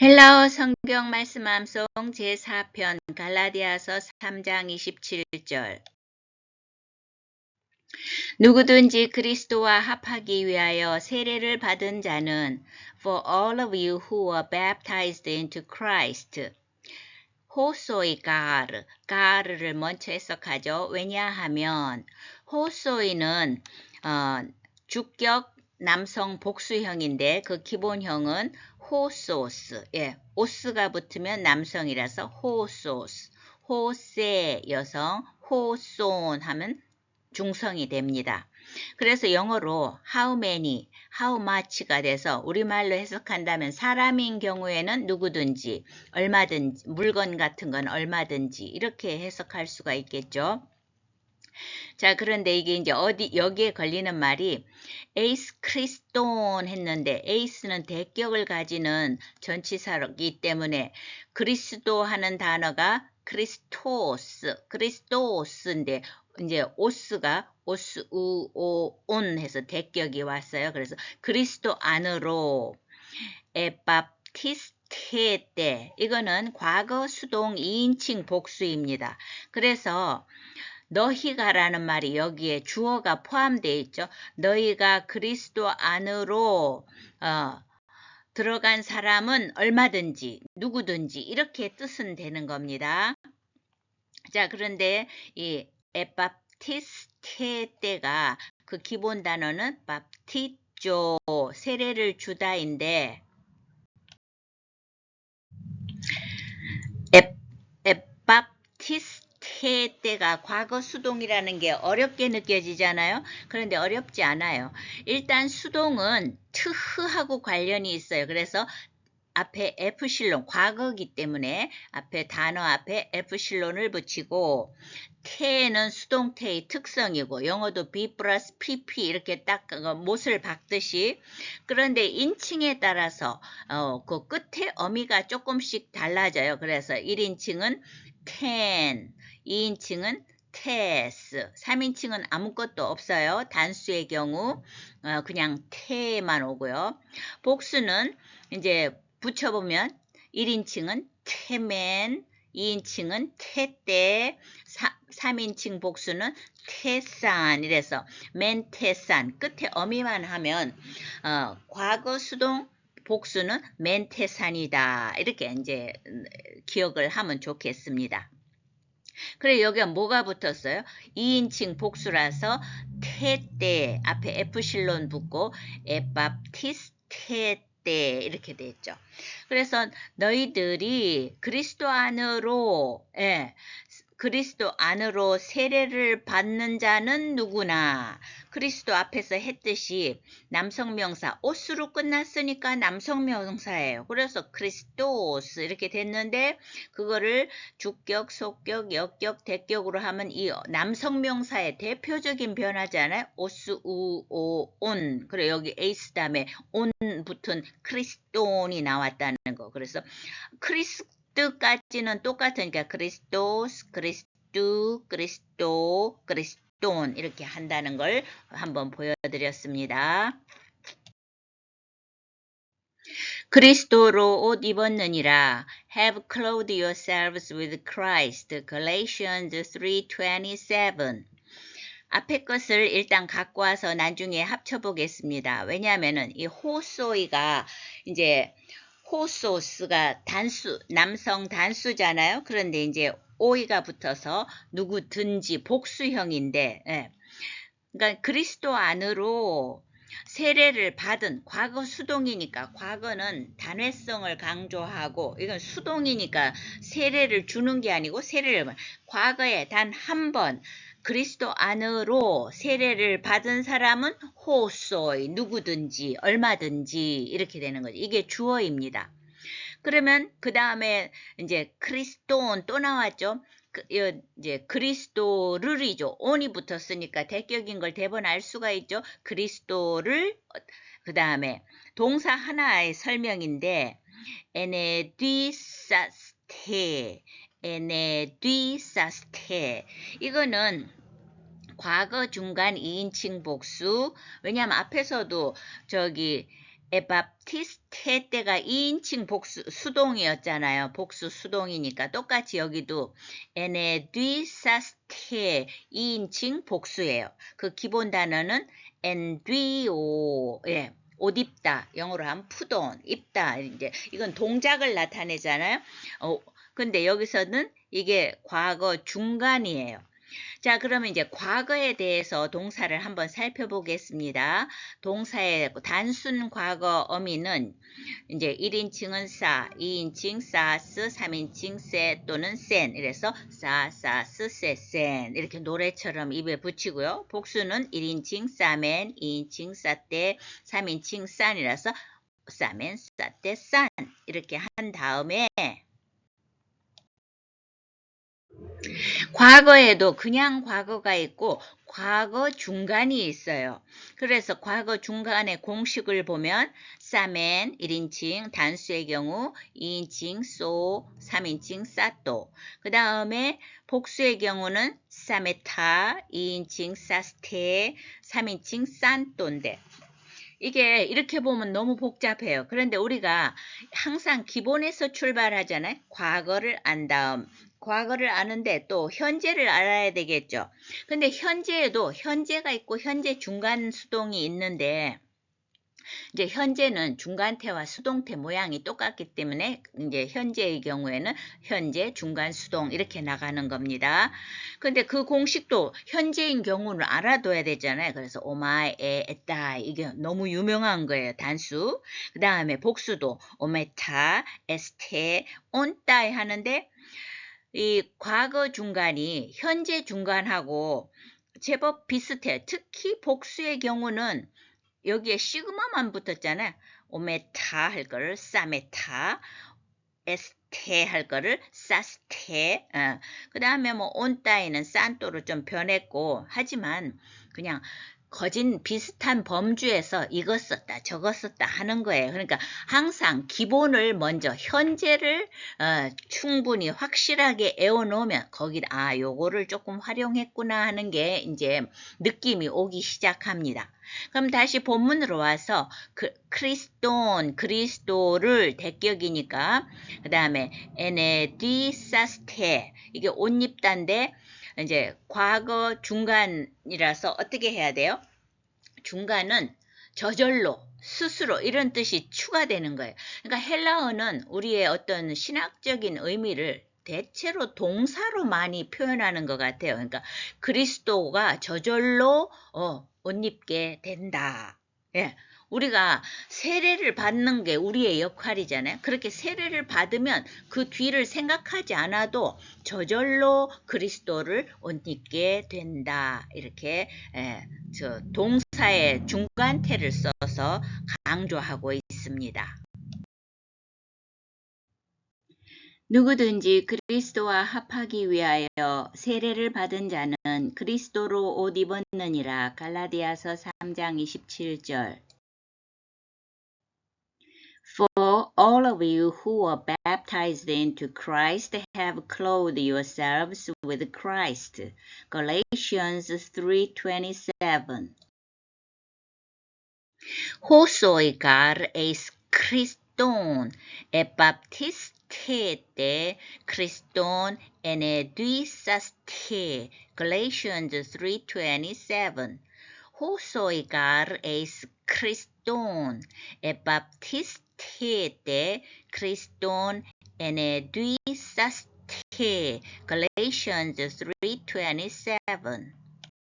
헬라어 성경 말씀 암송 제4편 갈라디아서 3장 27절. 누구든지 그리스도와 합하기 위하여 세례를 받은 자는 For all of you who are baptized into Christ. 호소이 가르를 먼저 해석하죠. 왜냐하면 호소이는 주격 남성 복수형인데 그 기본형은 호소스, 오스가 붙으면 남성이라서 호소스, 호세 여성, 호손 하면 중성이 됩니다. 그래서 영어로 how many, how much가 돼서 우리말로 해석한다면 사람인 경우에는 누구든지, 얼마든지, 물건 같은 건 얼마든지 이렇게 해석할 수가 있겠죠. 자, 그런데 이게 이제 여기에 걸리는 말이 에이스 크리스톤 했는데 에이스는 대격을 가지는 전치사이기 때문에 그리스도 하는 단어가 크리스토스인데 이제 오스가 오스우오온 해서 대격이 왔어요. 그래서 그리스도 안으로 에바티스테 때 이거는 과거 수동 2인칭 복수입니다. 그래서 너희가라는 말이 여기에 주어가 포함되어 있죠. 너희가 그리스도 안으로 들어간 사람은 얼마든지 누구든지 이렇게 뜻은 되는 겁니다. 자, 그런데 이 에바티스테 때가 그 기본 단어는 밥티조 세례를 주다인데 에바티스테 때가 과거 수동이라는 게 어렵게 느껴지잖아요. 그런데 어렵지 않아요. 일단 수동은 트흐하고 관련이 있어요. 그래서 앞에 F실론, 과거이기 때문에 앞에 단어 앞에 F실론을 붙이고 테는 수동태의 특성이고 영어도 B 플러스 PP 이렇게 딱 못을 박듯이 그런데 인칭에 따라서 그 끝에 어미가 조금씩 달라져요. 그래서 1인칭은 ten, 2인칭은 테스, 3인칭은 아무것도 없어요. 단수의 경우 그냥 테만 오고요. 복수는 이제 붙여보면 1인칭은 테맨, 2인칭은 테때, 3인칭 복수는 테산 이래서 멘테산 끝에 어미만 하면 과거 수동 복수는 멘테산이다 이렇게 이제 기억을 하면 좋겠습니다. 그래 여기가 뭐가 붙었어요? 2인칭 복수라서 테때 앞에 F실론 붙고 에바티스테 때 이렇게 돼 있죠. 그래서 너희들이 그리스도 안으로 그리스도 안으로 세례를 받는 자는 누구나 그리스도 앞에서 했듯이 남성명사 오스로 끝났으니까 남성명사예요. 그래서 크리스토스 이렇게 됐는데 그거를 주격, 속격, 역격, 대격으로 하면 이 남성명사의 대표적인 변화잖아요. 오스, 우, 오, 온. 그리고 여기 에이스 다음에 온 붙은 크리스톤이 나왔다는 거. 그래서 크리스트까지는 똑같으니까 크리스토스, 크리스톤 이렇게 한다는 걸 한번 보여드렸습니다. 그리스도로 옷 입었느니라. Have clothed yourselves with Christ. Galatians 3:27. 앞에 것을 일단 갖고 와서 나중에 합쳐보겠습니다. 왜냐하면은 이 호소이가 이제 호소스가 단수, 남성 단수잖아요. 그런데 이제 오이가 붙어서 누구든지 복수형인데, 그러니까 그리스도 안으로 세례를 받은 과거 수동이니까 과거는 단회성을 강조하고 이건 수동이니까 세례를 주는 게 아니고 세례를 과거에 단 한 번 그리스도 안으로 세례를 받은 사람은 호소이 누구든지 얼마든지 이렇게 되는 거죠. 이게 주어입니다. 그러면 그 다음에 이제 크리스톤 또 나왔죠. 이제 그리스도를이죠. 온이 붙었으니까 대격인 걸 대번 알 수가 있죠. 그리스도를 그 다음에 동사 하나의 설명인데 에네디사스테 이거는 과거 중간 2인칭 복수 왜냐하면 앞에서도 저기 에바프티스테 때가 2인칭 복수 수동이었잖아요. 복수 수동이니까 똑같이 여기도 에네뒤사스테 2인칭 복수예요. 그 기본 단어는 엔뒤오, 예, 옷 입다, 영어로 하면 푸돈, 입다. 이제 이건 동작을 나타내잖아요. 근데 여기서는 이게 과거 중간이에요. 자, 그러면 이제 과거에 대해서 동사를 한번 살펴보겠습니다. 동사의 단순 과거 어미는 이제 1인칭은 싸, 2인칭 싸스, 3인칭 세 또는 센. 이래서 싸, 싸스, 세, 센. 이렇게 노래처럼 입에 붙이고요. 복수는 1인칭 싸맨, 2인칭 싸때, 3인칭 싼이라서 싸맨, 싸때, 싼. 이렇게 한 다음에 과거에도 그냥 과거가 있고 과거 중간이 있어요. 그래서 과거 중간의 공식을 보면 싸맨 1인칭 단수의 경우 2인칭 쏘 3인칭 싸또 그 다음에 복수의 경우는 싸메타 2인칭 싸스테 3인칭 싼또인데 이게 이렇게 보면 너무 복잡해요. 그런데 우리가 항상 기본에서 출발하잖아요. 과거를 안 다음 과거를 아는데 또 현재를 알아야 되겠죠. 근데 현재에도 현재가 있고 현재 중간 수동이 있는데 이제 현재는 중간태와 수동태 모양이 똑같기 때문에 이제 현재의 경우에는 현재, 중간, 수동 이렇게 나가는 겁니다. 근데 그 공식도 현재인 경우는 알아둬야 되잖아요. 그래서 오마이, 에따 이게 너무 유명한 거예요. 단수. 그 다음에 복수도 오메타, 에스테, 온따이 하는데 이 과거 중간이 현재 중간하고 제법 비슷해요. 특히 복수의 경우는 여기에 시그마만 붙었잖아요. 오메타 할 거를 싸메타, 에스테 할 거를 싸스테. 그 다음에 뭐 온따이는 산또로 좀 변했고 하지만 그냥 거진 비슷한 범주에서 이것 썼다 저것 썼다 하는 거예요. 그러니까 항상 기본을 먼저 현재를 충분히 확실하게 애워놓으면 거기다 요거를 조금 활용했구나 하는 게 이제 느낌이 오기 시작합니다. 그럼 다시 본문으로 와서 그리스도를 대격이니까 그 다음에 에네디사스테 이게 옷 입다인데 이제 과거 중간이라서 어떻게 해야 돼요? 중간은 저절로 스스로 이런 뜻이 추가되는 거예요. 그러니까 헬라어는 우리의 어떤 신학적인 의미를 대체로 동사로 많이 표현하는 것 같아요. 그러니까 그리스도가 저절로 옷 입게 된다. 예. 우리가 세례를 받는 게 우리의 역할이잖아요. 그렇게 세례를 받으면 그 뒤를 생각하지 않아도 저절로 그리스도를 옷 입게 된다. 이렇게 저 동사의 중간태를 써서 강조하고 있습니다. 누구든지 그리스도와 합하기 위하여 세례를 받은 자는 그리스도로 옷 입었느니라. 갈라디아서 3장 27절. For all of you who were baptized into Christ have clothed yourselves with Christ. Galatians 3:27. Hosoigar eis Christon ebaptistete Christon enedouisaste. Galatians 3:27. Hosoigar eis Christon ebaptistete Christon enedouisaste. Galatians 3:27.